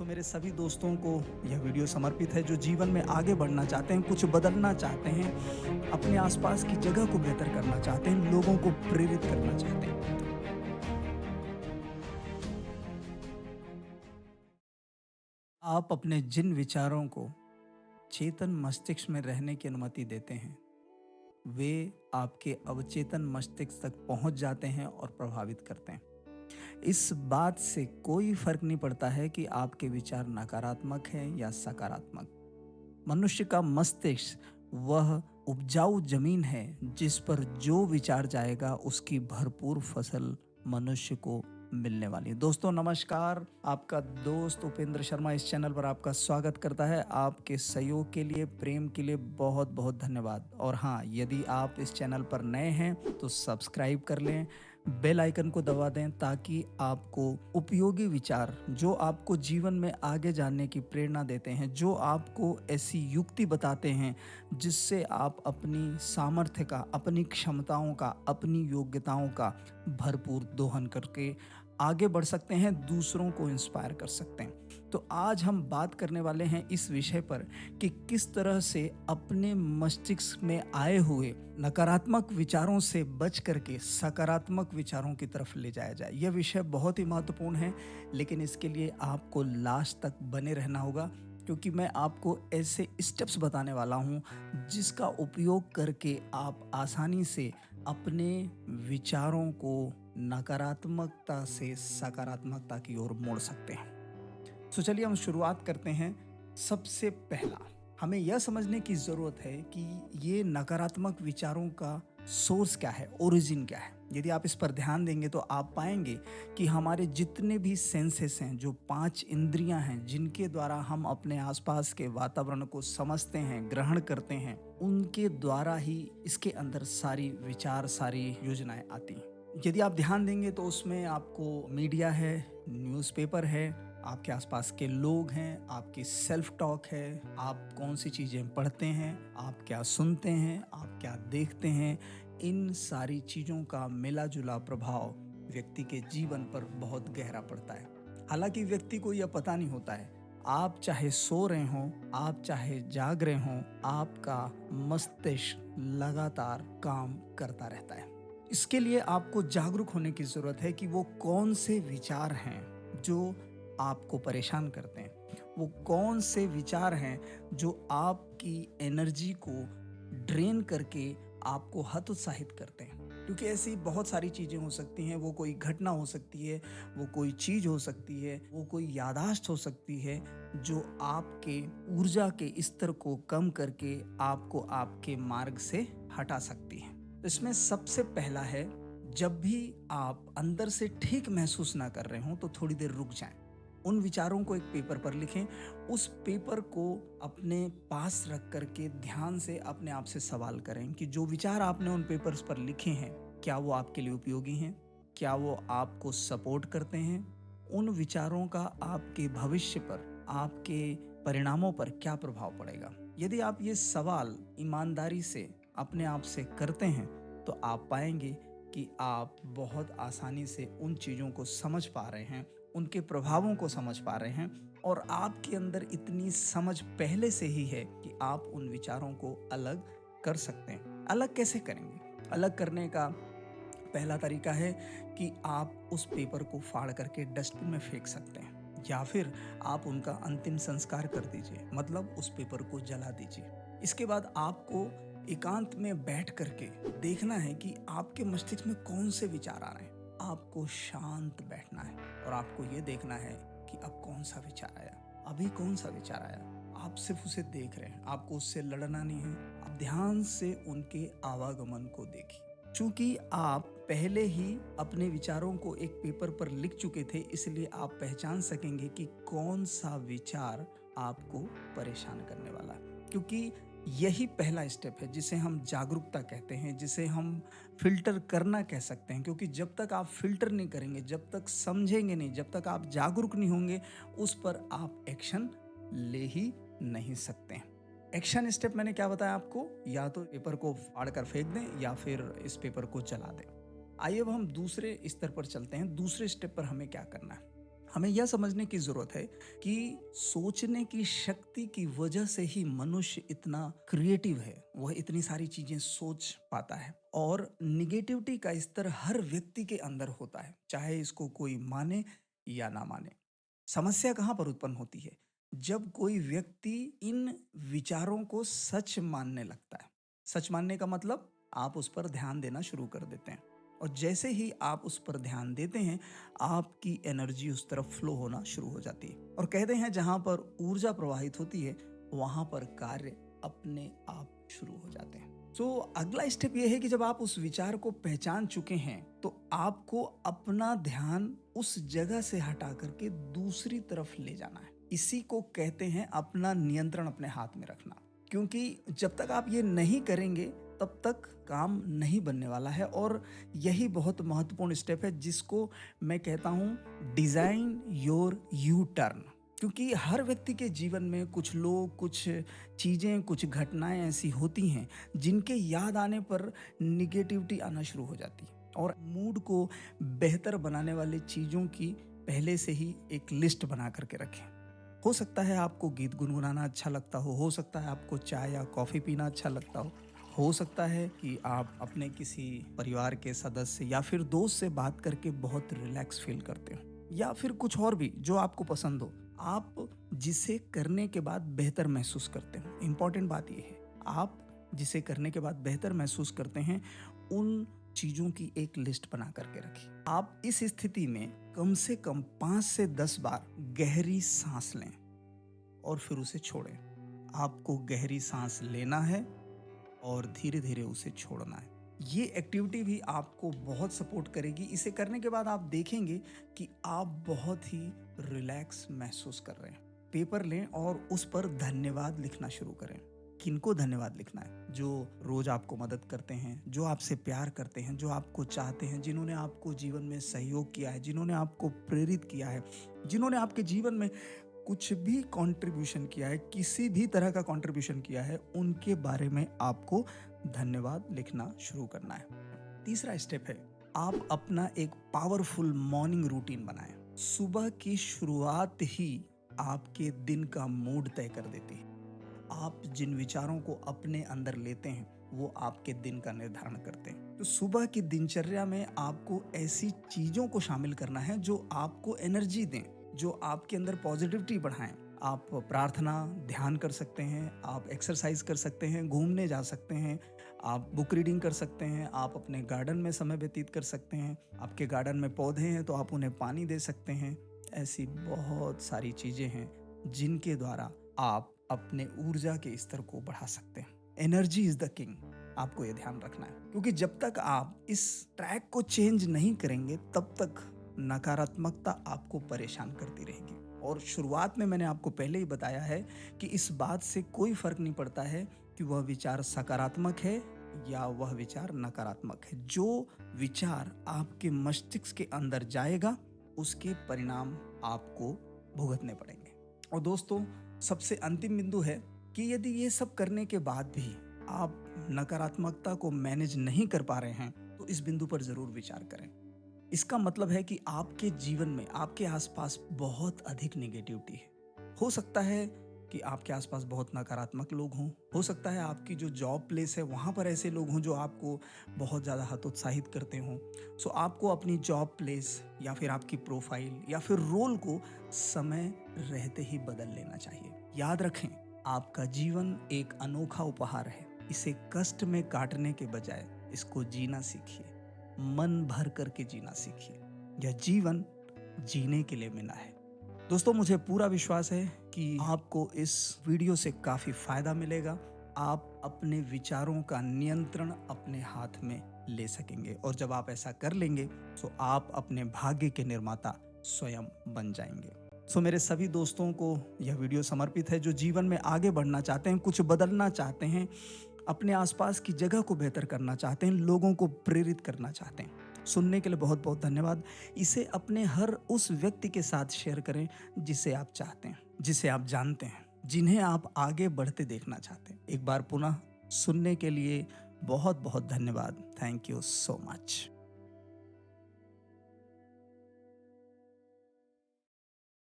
मेरे सभी दोस्तों को यह वीडियो समर्पित है जो जीवन में आगे बढ़ना चाहते हैं, कुछ बदलना चाहते हैं, अपने आसपास की जगह को बेहतर करना चाहते हैं, लोगों को प्रेरित करना चाहते हैं। आप अपने जिन विचारों को चेतन मस्तिष्क में रहने की अनुमति देते हैं, वे आपके अवचेतन मस्तिष्क तक पहुंच जाते हैं और प्रभावित करते हैं। इस बात से कोई फर्क नहीं पड़ता है कि आपके विचार नकारात्मक हैं या सकारात्मक। मनुष्य का मस्तिष्क वह उपजाऊ जमीन है जिस पर जो विचार जाएगा उसकी भरपूर फसल मनुष्य को मिलने वाली है। दोस्तों नमस्कार, आपका दोस्त उपेंद्र शर्मा इस चैनल पर आपका स्वागत करता है। आपके सहयोग के लिए, प्रेम के लिए बहुत बहुत धन्यवाद। और हाँ, यदि आप इस चैनल पर नए हैं तो सब्सक्राइब कर लें, बेल आइकन को दबा दें ताकि आपको उपयोगी विचार जो आपको जीवन में आगे जाने की प्रेरणा देते हैं, जो आपको ऐसी युक्ति बताते हैं जिससे आप अपनी सामर्थ्य का, अपनी क्षमताओं का, अपनी योग्यताओं का भरपूर दोहन करके आगे बढ़ सकते हैं, दूसरों को इंस्पायर कर सकते हैं। तो आज हम बात करने वाले हैं इस विषय पर कि किस तरह से अपने मस्तिष्क में आए हुए नकारात्मक विचारों से बच करके सकारात्मक विचारों की तरफ ले जाया जाए। यह विषय बहुत ही महत्वपूर्ण है, लेकिन इसके लिए आपको लास्ट तक बने रहना होगा, क्योंकि मैं आपको ऐसे स्टेप्स बताने वाला हूं जिसका उपयोग करके आप आसानी से अपने विचारों को नकारात्मकता से सकारात्मकता की ओर मोड़ सकते हैं। तो चलिए हम शुरुआत करते हैं। सबसे पहला हमें यह समझने की ज़रूरत है कि ये नकारात्मक विचारों का सोर्स क्या है, ओरिजिन क्या है। यदि आप इस पर ध्यान देंगे तो आप पाएंगे कि हमारे जितने भी सेंसेस हैं, जो 5 इंद्रियां हैं जिनके द्वारा हम अपने आसपास के वातावरण को समझते हैं, ग्रहण करते हैं, उनके द्वारा ही इसके अंदर सारी विचार, सारी योजनाएं आती हैं। यदि आप ध्यान देंगे तो उसमें आपको मीडिया है, न्यूज़पेपर है, आपके आसपास के लोग हैं, आपकी सेल्फ टॉक है, आप कौन सी चीज़ें पढ़ते हैं, आप क्या सुनते हैं, आप क्या देखते हैं, इन सारी चीज़ों का मिला जुला प्रभाव व्यक्ति के जीवन पर बहुत गहरा पड़ता है। हालांकि व्यक्ति को यह पता नहीं होता है, आप चाहे सो रहे हों, आप चाहे जाग रहे हों, आपका मस्तिष्क लगातार काम करता रहता है। इसके लिए आपको जागरूक होने की ज़रूरत है कि वो कौन से विचार हैं जो आपको परेशान करते हैं, वो कौन से विचार हैं जो आपकी एनर्जी को ड्रेन करके आपको हतोत्साहित करते हैं। क्योंकि ऐसी बहुत सारी चीज़ें हो सकती हैं, वो कोई घटना हो सकती है, वो कोई चीज़ हो सकती है, वो कोई याददाश्त हो सकती है जो आपके ऊर्जा के स्तर को कम करके आपको आपके मार्ग से हटा सकती है। इसमें सबसे पहला है, जब भी आप अंदर से ठीक महसूस ना कर रहे हों तो थोड़ी देर रुक जाएं। उन विचारों को एक पेपर पर लिखें। उस पेपर को अपने पास रख करके ध्यान से अपने आप से सवाल करें कि जो विचार आपने उन पेपर्स पर लिखे हैं, क्या वो आपके लिए उपयोगी हैं? क्या वो आपको सपोर्ट करते हैं? उन विचारों का आपके भविष्य पर, आपके परिणामों पर क्या प्रभाव पड़ेगा? यदि आप ये सवाल ईमानदारी से अपने आप से करते हैं तो आप पाएंगे कि आप बहुत आसानी से उन चीज़ों को समझ पा रहे हैं, उनके प्रभावों को समझ पा रहे हैं, और आपके अंदर इतनी समझ पहले से ही है कि आप उन विचारों को अलग कर सकते हैं। अलग कैसे करेंगे? अलग करने का पहला तरीका है कि आप उस पेपर को फाड़ करके डस्टबिन में फेंक सकते हैं, या फिर आप उनका अंतिम संस्कार कर दीजिए, मतलब उस पेपर को जला दीजिए। इसके बाद आपको एकांत में बैठ करके देखना है कि आपके मस्तिष्क में कौन से विचार आ रहे हैं। आपको शांत बैठना है और आपको ये देखना है कि अब कौन सा विचार आया, अभी कौन सा विचार आया। आप सिर्फ उसे देख रहे हैं, आपको उससे लड़ना नहीं है। आप ध्यान से उनके आवागमन को देखिए। चूंकि आप पहले ही अपने विचारों को एक पेपर पर लिख चुके थे, इसलिए आप पहचान सकेंगे कि कौन सा विचार आपको परेशान करने वाला है। क्योंकि यही पहला स्टेप है जिसे हम जागरूकता कहते हैं, जिसे हम फिल्टर करना कह सकते हैं। क्योंकि जब तक आप फिल्टर नहीं करेंगे, जब तक समझेंगे नहीं, जब तक आप जागरूक नहीं होंगे, उस पर आप एक्शन ले ही नहीं सकते हैं। एक्शन स्टेप मैंने क्या बताया आपको? या तो पेपर को फाड़ कर फेंक दें या फिर इस पेपर को जला दें। आइए अब हम दूसरे स्तर पर चलते हैं। दूसरे स्टेप पर हमें क्या करना है? हमें यह समझने की ज़रूरत है कि सोचने की शक्ति की वजह से ही मनुष्य इतना क्रिएटिव है, वह इतनी सारी चीज़ें सोच पाता है। और निगेटिविटी का स्तर हर व्यक्ति के अंदर होता है, चाहे इसको कोई माने या ना माने। समस्या कहाँ पर उत्पन्न होती है? जब कोई व्यक्ति इन विचारों को सच मानने लगता है। सच मानने का मतलब आप उस पर ध्यान देना शुरू कर देते हैं। और जैसे ही आप उस पर ध्यान देते हैं, आपकी एनर्जी उस तरफ फ्लो होना शुरू हो जाती है। और कहते हैं जहाँ पर ऊर्जा प्रवाहित होती है, वहाँ पर कार्य अपने आप शुरू हो जाते हैं। तो अगला स्टेप ये है कि जब आप उस विचार को पहचान चुके हैं, तो आपको अपना ध्यान उस जगह से हटा करके दूसरी तरफ ले जाना है। इसी को कहते हैं अपना नियंत्रण अपने हाथ में रखना। क्योंकि जब तक आप ये नहीं करेंगे, तब तक काम नहीं बनने वाला है। और यही बहुत महत्वपूर्ण स्टेप है जिसको मैं कहता हूँ डिजाइन योर यू टर्न। क्योंकि हर व्यक्ति के जीवन में कुछ लोग, कुछ चीज़ें, कुछ घटनाएं ऐसी होती हैं जिनके याद आने पर निगेटिविटी आना शुरू हो जाती है। और मूड को बेहतर बनाने वाली चीज़ों की पहले से ही एक लिस्ट बना करके रखें। हो सकता है आपको गीत गुनगुनाना अच्छा लगता हो सकता है आपको चाय या कॉफ़ी पीना अच्छा लगता हो सकता है कि आप अपने किसी परिवार के सदस्य या फिर दोस्त से बात करके बहुत रिलैक्स फील करते हो, या फिर कुछ और भी जो आपको पसंद हो, आप जिसे करने के बाद बेहतर महसूस करते हो। इम्पॉर्टेंट बात यह है, आप जिसे करने के बाद बेहतर महसूस करते हैं, उन चीज़ों की एक लिस्ट बना करके रखिए। आप इस स्थिति में कम से कम 5 से 10 बार गहरी सांस लें और फिर उसे छोड़ें। आपको गहरी सांस लेना है और धीरे धीरे उसे छोड़ना है। ये एक्टिविटी भी आपको बहुत सपोर्ट करेगी। इसे करने के बाद आप देखेंगे कि आप बहुत ही रिलैक्स महसूस कर रहे हैं। पेपर लें और उस पर धन्यवाद लिखना शुरू करें। किनको धन्यवाद लिखना है? जो रोज आपको मदद करते हैं, जो आपसे प्यार करते हैं, जो आपको चाहते हैं, जिन्होंने आपको जीवन में सहयोग किया है, जिन्होंने आपको प्रेरित किया है, जिन्होंने आपके जीवन में कुछ भी कंट्रीब्यूशन किया है, किसी भी तरह का कंट्रीब्यूशन किया है, उनके बारे में आपको धन्यवाद लिखना शुरू करना है। तीसरा स्टेप है, आप अपना एक पावरफुल मॉर्निंग रूटीन बनाएं। सुबह की शुरुआत ही आपके दिन का मूड तय कर देती है। आप जिन विचारों को अपने अंदर लेते हैं, वो आपके दिन का निर्धारण करते हैं। तो सुबह की दिनचर्या में आपको ऐसी चीजों को शामिल करना है जो आपको एनर्जी दें, जो आपके अंदर पॉजिटिविटी बढ़ाएं। आप प्रार्थना, ध्यान कर सकते हैं, आप एक्सरसाइज कर सकते हैं, घूमने जा सकते हैं, आप बुक रीडिंग कर सकते हैं, आप अपने गार्डन में समय व्यतीत कर सकते हैं। आपके गार्डन में पौधे हैं तो आप उन्हें पानी दे सकते हैं। ऐसी बहुत सारी चीजें हैं जिनके द्वारा आप अपने ऊर्जा के स्तर को बढ़ा सकते हैं। एनर्जी इज द किंग, आपको ये ध्यान रखना है। क्योंकि जब तक आप इस ट्रैक को चेंज नहीं करेंगे, तब तक नकारात्मकता आपको परेशान करती रहेगी। और शुरुआत में मैंने आपको पहले ही बताया है कि इस बात से कोई फर्क नहीं पड़ता है कि वह विचार सकारात्मक है या वह विचार नकारात्मक है। जो विचार आपके मस्तिष्क के अंदर जाएगा, उसके परिणाम आपको भुगतने पड़ेंगे। और दोस्तों, सबसे अंतिम बिंदु है कि यदि ये सब करने के बाद भी आप नकारात्मकता को मैनेज नहीं कर पा रहे हैं, तो इस बिंदु पर जरूर विचार करें। इसका मतलब है कि आपके जीवन में, आपके आसपास बहुत अधिक नेगेटिविटी है। हो सकता है कि आपके आसपास बहुत नकारात्मक लोग हों, हो सकता है आपकी जो जॉब प्लेस है वहाँ पर ऐसे लोग हों जो आपको बहुत ज़्यादा हतोत्साहित करते हों। सो आपको अपनी जॉब प्लेस या फिर आपकी प्रोफाइल या फिर रोल को समय रहते ही बदल लेना चाहिए। याद रखें, आपका जीवन एक अनोखा उपहार है। इसे कष्ट में काटने के बजाय इसको जीना सीखिए, मन भर करके जीना सीखिए। यह जीवन जीने के लिए मिला है। दोस्तों, मुझे पूरा विश्वास है कि आपको इस वीडियो से काफ़ी फायदा मिलेगा। आप अपने विचारों का नियंत्रण अपने हाथ में ले सकेंगे, और जब आप ऐसा कर लेंगे तो आप अपने भाग्य के निर्माता स्वयं बन जाएंगे। सो मेरे सभी दोस्तों को यह वीडियो समर्पित है जो जीवन में आगे बढ़ना चाहते हैं, कुछ बदलना चाहते हैं, अपने आसपास की जगह को बेहतर करना चाहते हैं, लोगों को प्रेरित करना चाहते हैं। सुनने के लिए बहुत बहुत धन्यवाद। इसे अपने हर उस व्यक्ति के साथ शेयर करें जिसे आप चाहते हैं, जिसे आप जानते हैं, जिन्हें आप आगे बढ़ते देखना चाहते हैं। एक बार पुनः सुनने के लिए बहुत बहुत धन्यवाद। Thank you so much.